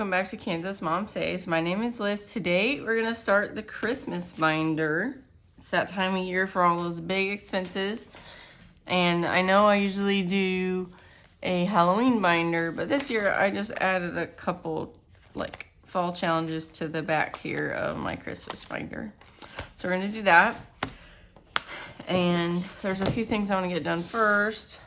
welcome back to Kansas Mom Says. My name is Liz. Today we're going to start the Christmas binder. It's that time of year for all those big expenses. And I know I usually do a Halloween binder, but this year I just added a couple like fall challenges to the back here of my Christmas binder. So we're going to do that. And there's a few things I want to get done first,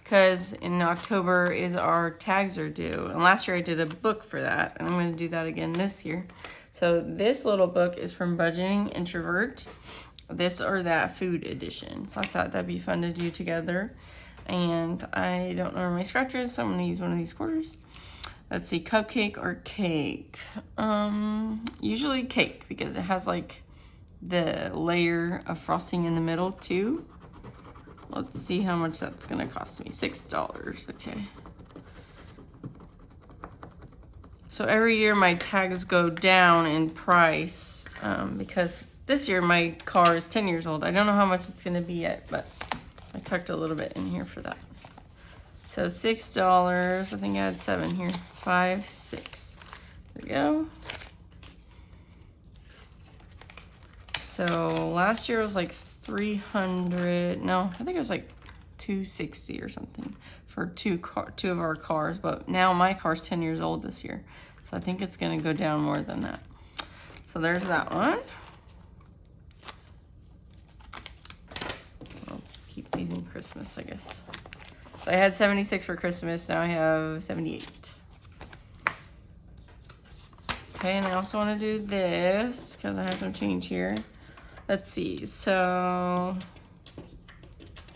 because in October is our tags are due. And last year I did a book for that, and I'm going to do that again this year. So this little book is from Budgeting Introvert, this or that food edition. So I thought that'd be fun to do together. And I don't know where my scratcher is, so I'm going to use one of these quarters. Let's see, cupcake or cake? Usually cake, because it has like the layer of frosting in the middle too. Let's see how much that's gonna cost me. $6, okay. So every year my tags go down in price because this year my car is 10 years old. I don't know how much it's gonna be yet, but I tucked a little bit in here for that. So $6, I think I had 7 here. 5, 6, there we go. So last year was like 300, no, I think it was like 260 or something for two of our cars, but now my car's 10 years old this year, so I think it's gonna go down more than that. So there's that one. I'll keep these in Christmas, I guess. So I had 76 for Christmas, now I have 78. Okay, and I also want to do this because I have some change here. Let's see, so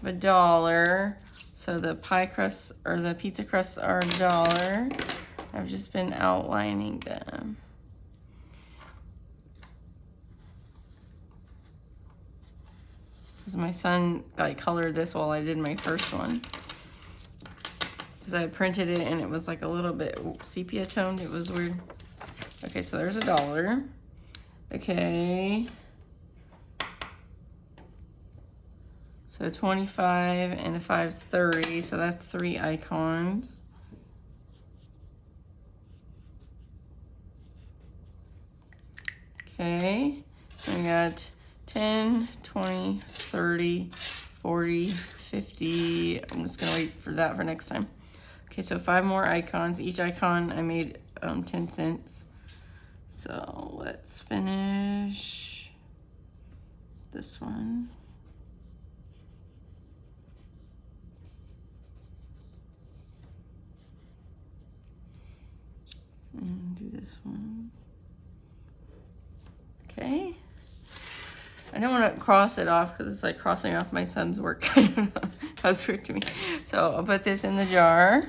$1. So the pie crusts or the pizza crusts are $1. I've just been outlining them. Because my son like colored this while I did my first one. Because I printed it and it was like a little bit sepia toned. It was weird. Okay, so there's $1. Okay. So 25 and a 5 is 30, so that's 3 icons. Okay, I got 10, 20, 30, 40, 50. I'm just gonna wait for that for next time. Okay, so 5 more icons. Each icon I made 10 cents. So let's finish this one. And do this one. Okay. I don't want to cross it off because it's like crossing off my son's work. I don't know. That was weird to me. So I'll put this in the jar.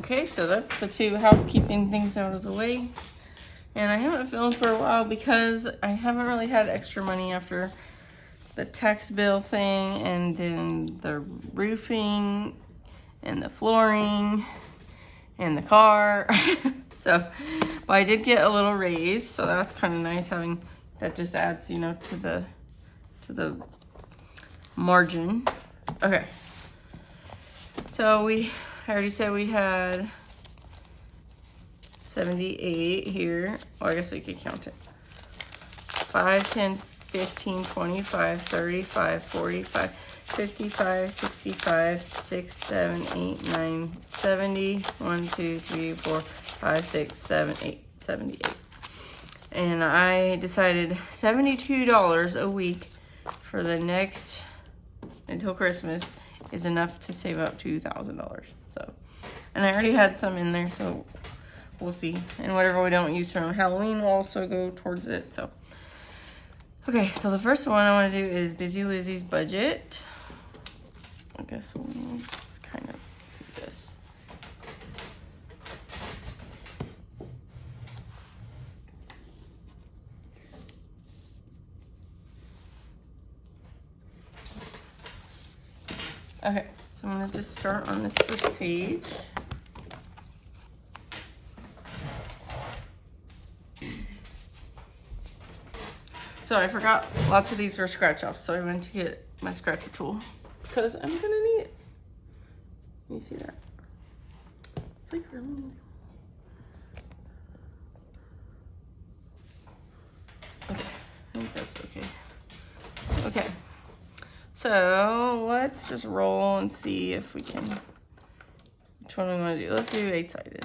Okay, so that's the 2 housekeeping things out of the way. And I haven't filmed for a while because I haven't really had extra money after the tax bill thing and then the roofing and the flooring and the car. So, but I did get a little raise, so that's kind of nice having that. Just adds, you know, to the margin. Okay. So I already said we had 78 here. Oh, I guess we could count it. 5, 10, 15, 25, 35, 45, 55, 65, 6, 7, 8, 9, 70. 1, 2, 3, 4, 5, 6, 7, 8, 78. And I decided $72 a week for the next, until Christmas, is enough to save up $2,000. So, and I already had some in there, so we'll see. And whatever we don't use from Halloween will also go towards it. So, okay, so the first one I want to do is Busy Lizzie's budget. I guess we'll just kind of do this. Okay, so I'm going to just start on this first page. So I forgot lots of these were scratch offs, so I went to get my scratcher tool because I'm gonna need it. You see that? It's like really. Okay, I think that's okay. Okay, so let's just roll and see if we can. Which one we want to do? Let's do 8-sided.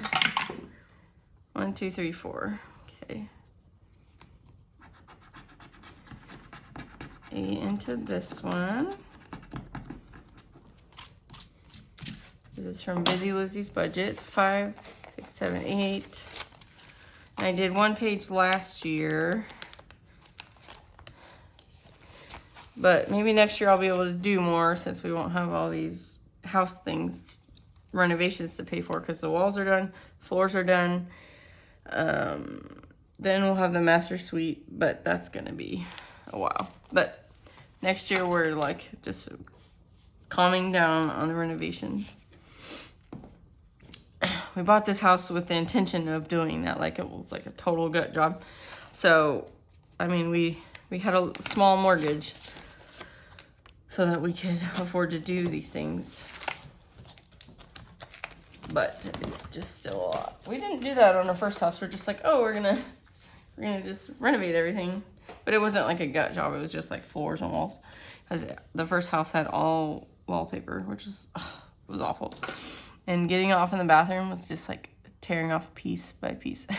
1, 2, 3, 4. Okay. 8 into this one. This is from Busy Lizzie's Budget. It's 5, 6, 7, 8. And I did 1 page last year. But maybe next year I'll be able to do more since we won't have all these house things, renovations to pay for, because the walls are done, floors are done. Then we'll have the master suite, but that's gonna be a while. But next year we're like just calming down on the renovations. We bought this house with the intention of doing that, like it was like a total gut job. So, I mean, we had a small mortgage so that we could afford to do these things. But it's just still a lot. We didn't do that on our first house. We're just like, oh, we're gonna just renovate everything. But it wasn't like a gut job. It was just like floors and walls. Because the first house had all wallpaper, which was, it was awful. And getting off in the bathroom was just like tearing off piece by piece. It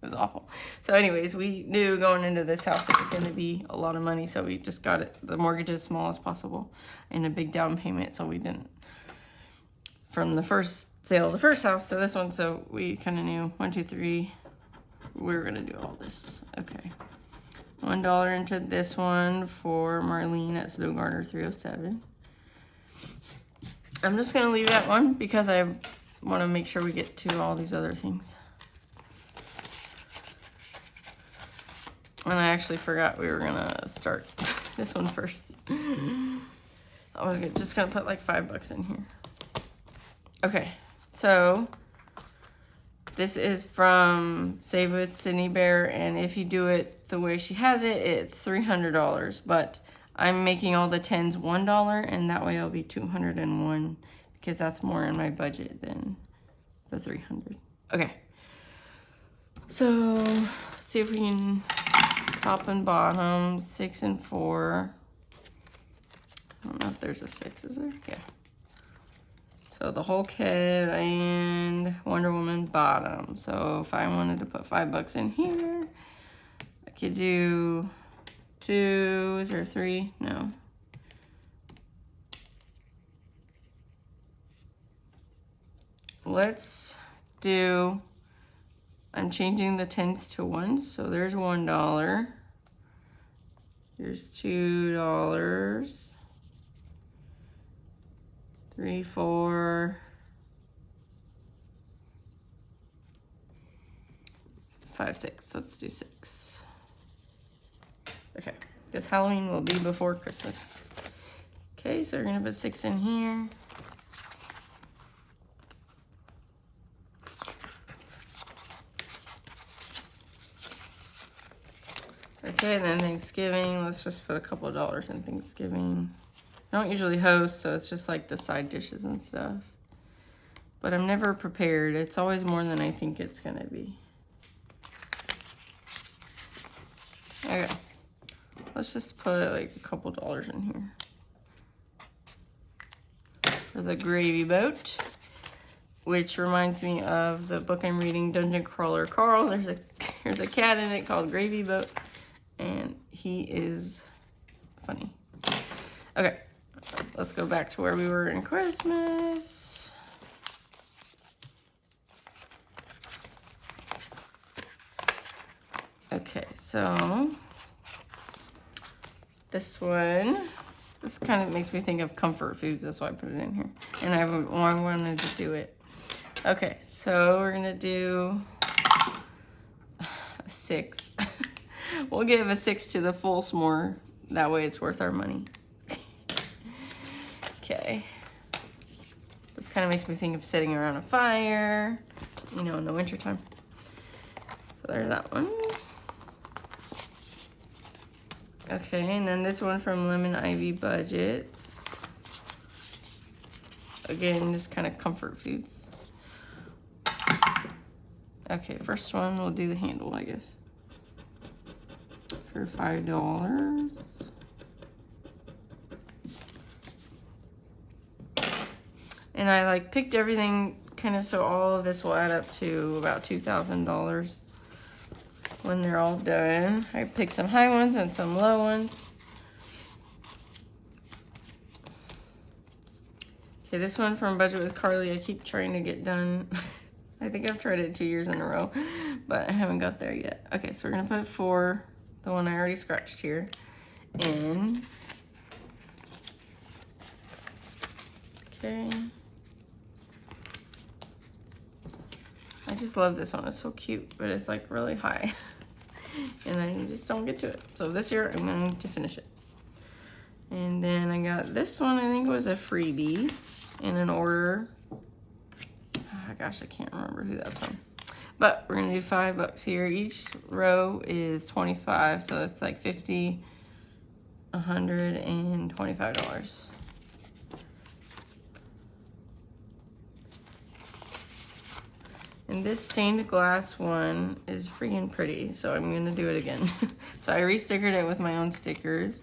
was awful. So anyways, we knew going into this house it was going to be a lot of money. So we just got it, the mortgage as small as possible and a big down payment. So we didn't, from the first sale of the first house to this one. So we kind of knew 1, 2, 3, we were going to do all this. Okay. $1 into this one for Marlene at Snow Garner 307. I'm just going to leave that one because I want to make sure we get to all these other things. And I actually forgot we were going to start this one first. I was just going to put like $5 in here. Okay, so this is from Save with Sydney Bear, and if you do it the way she has it, it's $300. But I'm making all the 10s $1, and that way I'll be $201 because that's more in my budget than the $300. Okay, so let's see if we can top and bottom 6 and 4. I don't know if there's a 6, is there? Yeah. So the whole kit and Wonder Woman bottom. So if I wanted to put $5 in here, I could do 2. Is there 3? No. Let's do, I'm changing the 10s to 1s. So there's $1. There's $2. 3, 4, 5, 6. Let's do 6. Okay, because Halloween will be before Christmas. Okay, so we're gonna put 6 in here. Okay, and then Thanksgiving, let's just put a couple of dollars in Thanksgiving. I don't usually host, so it's just like the side dishes and stuff. But I'm never prepared. It's always more than I think it's gonna be. Okay, let's just put like a couple dollars in here. For the gravy boat, which reminds me of the book I'm reading, Dungeon Crawler Carl. There's a cat in it called Gravy Boat, and he is funny. Okay. Let's go back to where we were in Christmas. Okay, so this one, this kind of makes me think of comfort foods. That's why I put it in here. And I wanted to do it. Okay, so we're gonna do a 6. We'll give a 6 to the full s'more. That way it's worth our money. Okay. This kind of makes me think of sitting around a fire, you know, in the wintertime. So there's that one. Okay, and then this one from Lemon Ivy Budgets. Again, just kind of comfort foods. Okay, first one, we'll do the handle, I guess. For $5. And I like picked everything kind of so all of this will add up to about $2,000 when they're all done. I picked some high ones and some low ones. Okay, this one from Budget with Carly, I keep trying to get done. I think I've tried it 2 years in a row, but I haven't got there yet. Okay, so we're gonna put 4, the one I already scratched here, in. Okay. I just love this one, it's so cute, but it's like really high. And I just don't get to it. So this year, I'm going to finish it. And then I got this one, I think it was a freebie in an order. Oh, gosh, I can't remember who that's from. But we're gonna do $5 here. Each row is 25, so it's like $50, $125. And this stained glass one is freaking pretty, so I'm gonna do it again. So I re-stickered it with my own stickers.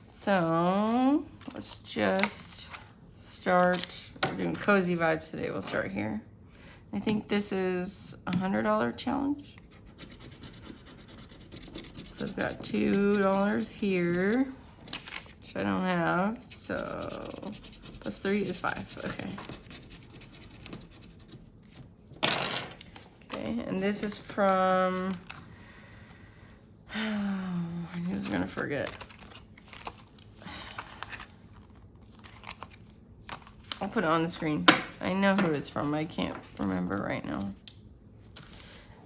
So let's just start. We're doing cozy vibes today. We'll start here. I think this is a $100 challenge. So I've got $2 here, which I don't have. So plus 3 is 5. Okay. Okay, and this is from. Oh, I knew I was gonna forget. I'll put it on the screen. I know who it's from. I can't remember right now.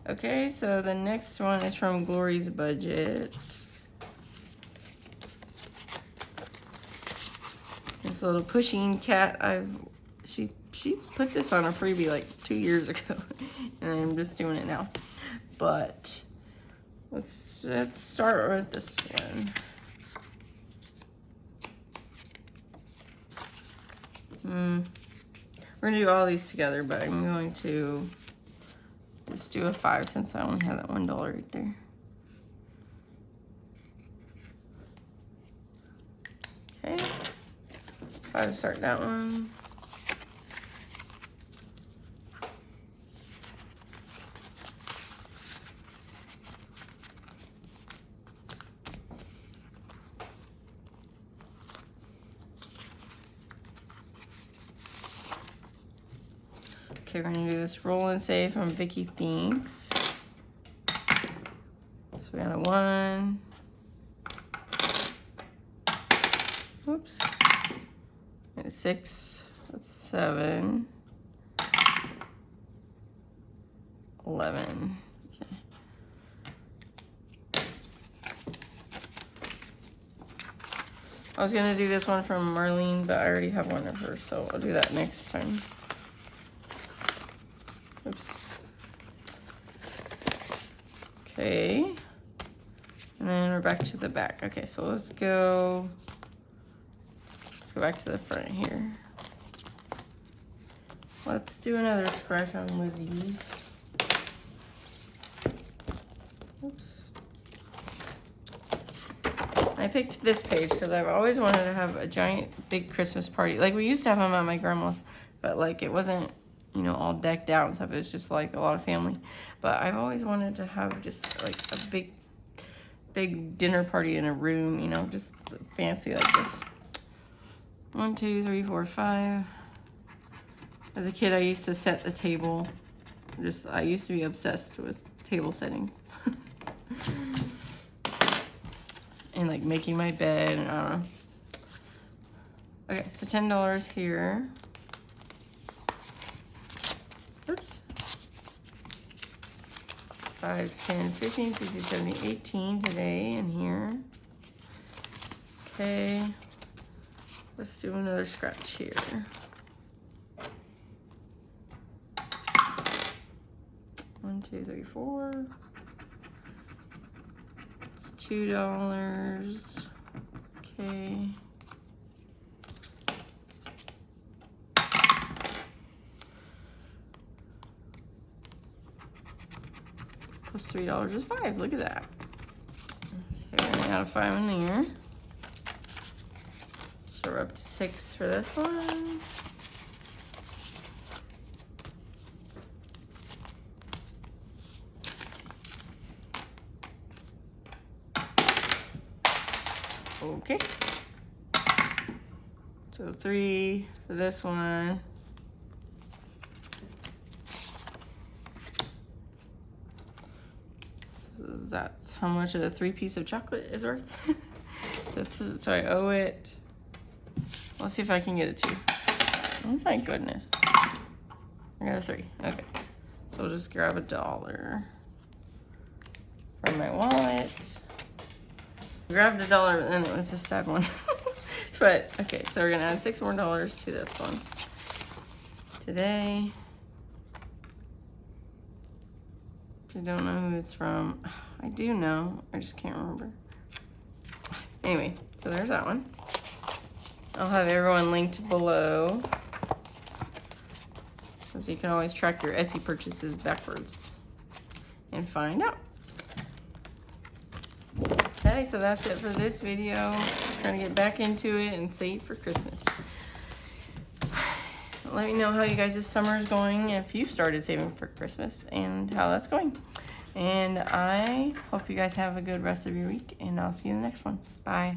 Okay, so the next one is from Glory's Budget. This little Pusheen Cat. She put this on a freebie like 2 years ago, and I'm just doing it now. But let's start with this one. We're gonna do all these together, but I'm going to just do a 5 since I only have that $1 right there. Okay, 5 to start that one. Okay, we're gonna do this roll and save from Vicky Thinks. So we got a 1. Oops. And a 6. That's 7. 11. Okay. I was gonna do this one from Marlene, but I already have one of hers, so I'll do that next time. Oops. Okay. And then we're back to the back. Okay, so let's go back to the front here. Let's do another scratch on Lizzie's. Oops. I picked this page because I've always wanted to have a giant big Christmas party. Like we used to have them at my grandma's, but like it wasn't, you know, all decked out and stuff. It was just like a lot of family. But I've always wanted to have just like a big dinner party in a room, you know, just fancy like this. 1, 2, 3, 4, 5. As a kid, I used to set the table. I used to be obsessed with table settings. And like making my bed, and I don't know. Okay, so $10 here. Oops. 5, 10, 15, 16, 17, 18 today in here. Okay. Let's do another scratch here. One, 2, 3, 4. It's $2. Okay. Plus $3 is $5. Look at that. Okay, we're running out of 5 in there. So we're up to 6 for this one. Okay. So 3 for this one. That's how much a 3-piece of chocolate is worth. So I owe it. Let's see if I can get a 2. Oh my goodness. I got a 3. Okay. So we'll just grab $1 from my wallet. Grabbed $1, but then it was a sad one. But okay, so we're gonna add $6 more to this one. Today. I don't know who it's from. I do know, I just can't remember. Anyway, so there's that one. I'll have everyone linked below, so you can always track your Etsy purchases backwards and find out. Okay, so that's it for this video. Trying to get back into it and save for Christmas. Let me know how you guys' summer is going, if you started saving for Christmas, and how that's going. And I hope you guys have a good rest of your week, and I'll see you in the next one. Bye.